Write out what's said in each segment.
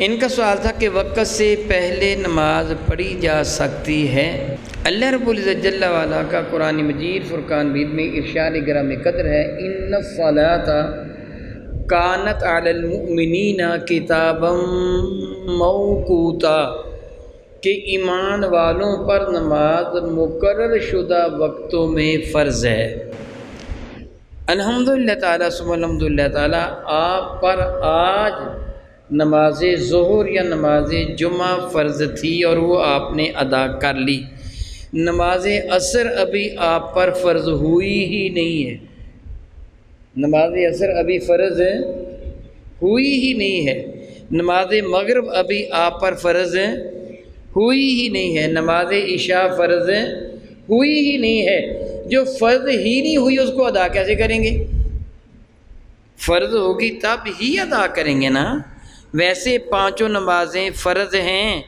ان کا سوال تھا کہ وقت سے پہلے نماز پڑھی جا سکتی ہے؟ اللہ رب العزت جل وعلا کا قرآن مجید فرقان بید میں ارشاد گرامی قدر ہے، ان الصلاۃ کانت علی المؤمنین کتابا موقوتا، کہ ایمان والوں پر نماز مقرر شدہ وقتوں میں فرض ہے۔ الحمدللہ تعالیٰ ثم الحمدللہ تعالیٰ آپ پر آج نماز ظہر یا نماز جمعہ فرض تھی اور وہ آپ نے ادا کر لی۔ نماز عصر ابھی آپ پر فرض ہوئی ہی نہیں ہے، نماز عصر ابھی فرض ہوئی ہی نہیں ہے، نماز مغرب ابھی آپ پر فرض ہوئی ہی نہیں ہے، نماز عشاء فرض ہوئی ہی نہیں ہے۔ جو فرض ہی نہیں ہوئی اس کو ادا کیسے کریں گے؟ فرض ہوگی تب ہی ادا کریں گے نا۔ ویسے پانچوں نمازیں فرض ہیں،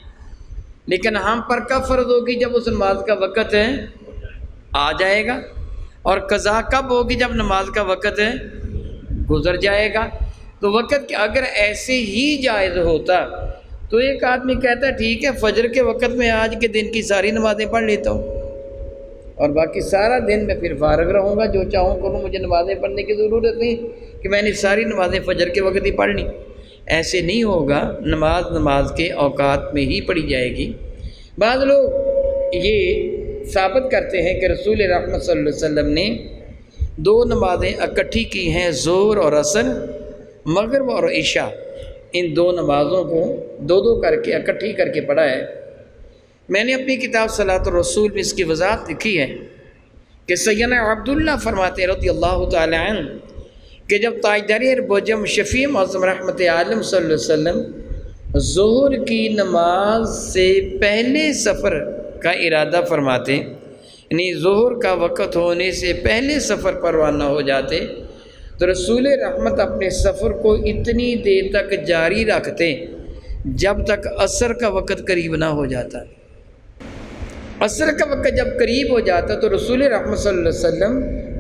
لیکن ہم پر کب فرض ہوگی؟ جب اس نماز کا وقت آ جائے گا، اور قضا کب ہوگی؟ جب نماز کا وقت گزر جائے گا۔ تو وقت کہ اگر ایسے ہی جائز ہوتا تو ایک آدمی کہتا ہے ٹھیک ہے فجر کے وقت میں آج کے دن کی ساری نمازیں پڑھ لیتا ہوں اور باقی سارا دن میں پھر فارغ رہوں گا، جو چاہوں کروں، مجھے نمازیں پڑھنے کی ضرورت نہیں کہ میں نے ساری نمازیں فجر کے وقت ہی پڑھ لیں۔ ایسے نہیں ہوگا، نماز کے اوقات میں ہی پڑھی جائے گی۔ بعض لوگ یہ ثابت کرتے ہیں کہ رسول رحمت صلی اللہ علیہ وسلم نے دو نمازیں اکٹھی کی ہیں، ظہر اور عصر، مغرب اور عشاء، ان دو نمازوں کو دو کر کے اکٹھی کر کے پڑھا ہے۔ میں نے اپنی کتاب صلاۃ الرسول میں اس کی وضاحت لکھی ہے کہ سیدنا عبداللہ فرماتے رضی اللہ تعالی عنہ کہ جب تاجدار بوجم شفیع معظم رحمت عالم صلی اللہ علیہ وسلم ظہر کی نماز سے پہلے سفر کا ارادہ فرماتے، یعنی ظہر کا وقت ہونے سے پہلے سفر پر روانہ ہو جاتے، تو رسول رحمت اپنے سفر کو اتنی دیر تک جاری رکھتے جب تک عصر کا وقت قریب نہ ہو جاتا۔ عصر کا وقت جب قریب ہو جاتا تو رسول رحمت صلی اللہ علیہ وسلم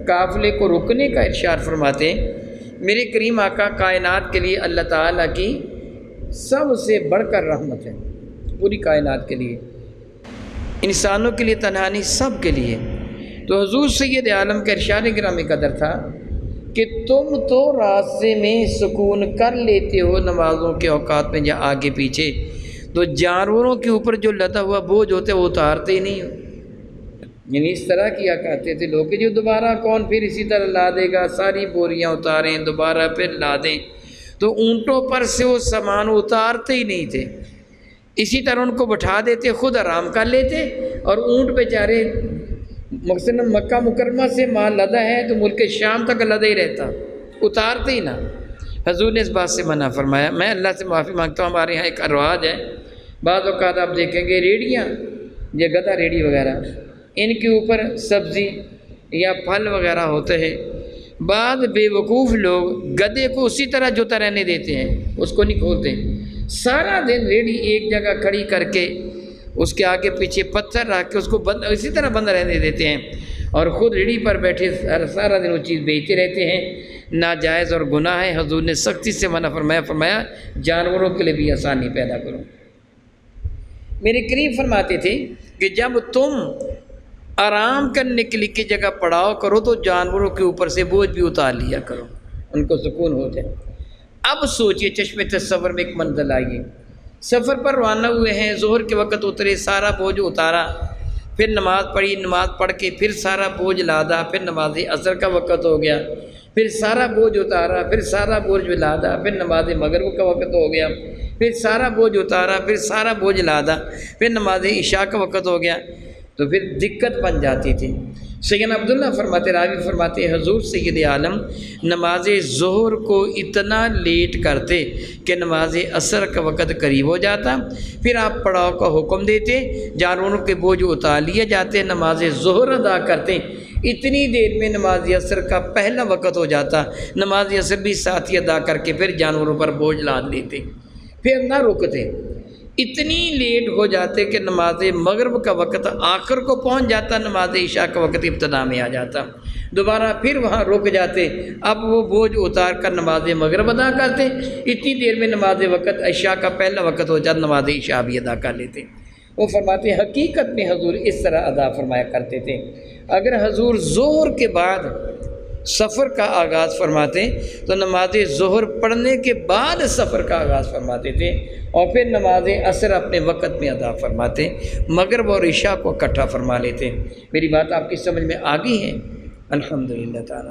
قافلے کو رکنے کا ارشاد فرماتے، میرے کریم آقا کائنات کے لیے اللہ تعالیٰ کی سب سے بڑھ کر رحمت ہے، پوری کائنات کے لیے، انسانوں کے لیے تنہا نہیں، سب کے لیے۔ تو حضور سید عالم کا ارشاد گرامی قدر تھا کہ تم تو راستے میں سکون کر لیتے ہو نمازوں کے اوقات میں یا آگے پیچھے، تو جانوروں کے اوپر جو لدا ہوا بوجھ ہوتے وہ اتارتے ہی نہیں ہو۔ یعنی اس طرح کیا کرتے تھے لوگ کہ جو دوبارہ کون پھر اسی طرح لا دے گا، ساری بوریاں اتاریں دوبارہ پھر لا دیں، تو اونٹوں پر سے وہ سامان اتارتے ہی نہیں تھے، اسی طرح ان کو بٹھا دیتے، خود آرام کر لیتے، اور اونٹ بیچارے مثلاً مکہ مکرمہ سے مال لدا ہے تو ملک شام تک لدا ہی رہتا، اتارتے ہی نہ۔ حضور نے اس بات سے منع فرمایا۔ میں اللہ سے معافی مانگتا ہوں، ہمارے یہاں ایک رواج ہے، بعض اوقات آپ دیکھیں گے ریڑیاں، یہ گدھا ریڑی وغیرہ، ان کے اوپر سبزی یا پھل وغیرہ ہوتے ہیں، بعض بے وقوف لوگ گدھے کو اسی طرح جوتا رہنے دیتے ہیں، اس کو نہیں کھولتے، سارا دن ریڑی ایک جگہ کھڑی کر کے اس کے آگے پیچھے پتھر رکھ کے اس کو اسی طرح بند رہنے دیتے ہیں، اور خود ریڑھی پر بیٹھے سارا دن وہ چیز بیچتے رہتے ہیں۔ ناجائز اور گناہ ہے، حضور نے سختی سے منع فرمایا جانوروں کے لیے بھی آسانی پیدا کرو۔ میرے کریم فرماتے تھے کہ جب تم آرام کرنے کے لیے کی جگہ پڑاؤ کرو تو جانوروں کے اوپر سے بوجھ بھی اتار لیا کرو، ان کو سکون ہو جائے۔ اب سوچئے، چشم تصور میں ایک منزل آئیے، سفر پر روانہ ہوئے ہیں، ظہر کے وقت اترے، سارا بوجھ اتارا، پھر نماز پڑھی، نماز پڑھ کے پھر سارا بوجھ لادا، پھر نماز عصر کا وقت ہو گیا، پھر سارا بوجھ اتارا، پھر سارا بوجھ لادا، پھر نماز مغرب کا وقت ہو گیا، پھر سارا بوجھ اتارا، پھر سارا بوجھ لادا، پھر نماز عشاء کا وقت ہو گیا، تو پھر دقت بن جاتی تھی۔ سیدنا عبداللہ فرماتے، راوی فرماتے، حضور سید عالم نماز ظہر کو اتنا لیٹ کرتے کہ نماز عصر کا وقت قریب ہو جاتا، پھر آپ پڑاؤ کا حکم دیتے، جانوروں کے بوجھ اتار لیے جاتے، نماز ظہر ادا کرتے، اتنی دیر میں نماز عصر کا پہلا وقت ہو جاتا، نماز عصر بھی ساتھ ہی ادا کر کے پھر جانوروں پر بوجھ لاد لیتے، پھر نہ رکتے، اتنی لیٹ ہو جاتے کہ نماز مغرب کا وقت آخر کو پہنچ جاتا، نماز عشاء کا وقت ابتدا میں آ جاتا۔ دوبارہ پھر وہاں رک جاتے، اب وہ بوجھ اتار کر نماز مغرب ادا کرتے، اتنی دیر میں نماز وقت عشاء کا پہلا وقت ہو جاتا، نماز عشاء بھی ادا کر لیتے۔ وہ فرماتے ہیں حقیقت میں حضور اس طرح ادا فرمایا کرتے تھے۔ اگر حضور ظہر کے بعد سفر کا آغاز فرماتے تو نماز ظہر پڑھنے کے بعد سفر کا آغاز فرماتے تھے، اور پھر نماز عصر اپنے وقت میں ادا فرماتے، مغرب اور عشاء کو اکٹھا فرما لیتے۔ میری بات آپ کی سمجھ میں آ گئی ہے؟ الحمدللہ تعالی۔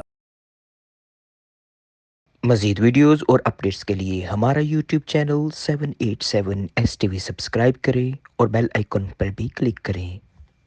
مزید ویڈیوز اور اپڈیٹس کے لیے ہمارا یوٹیوب چینل 787 STV سبسکرائب کریں اور بیل آئیکن پر بھی کلک کریں۔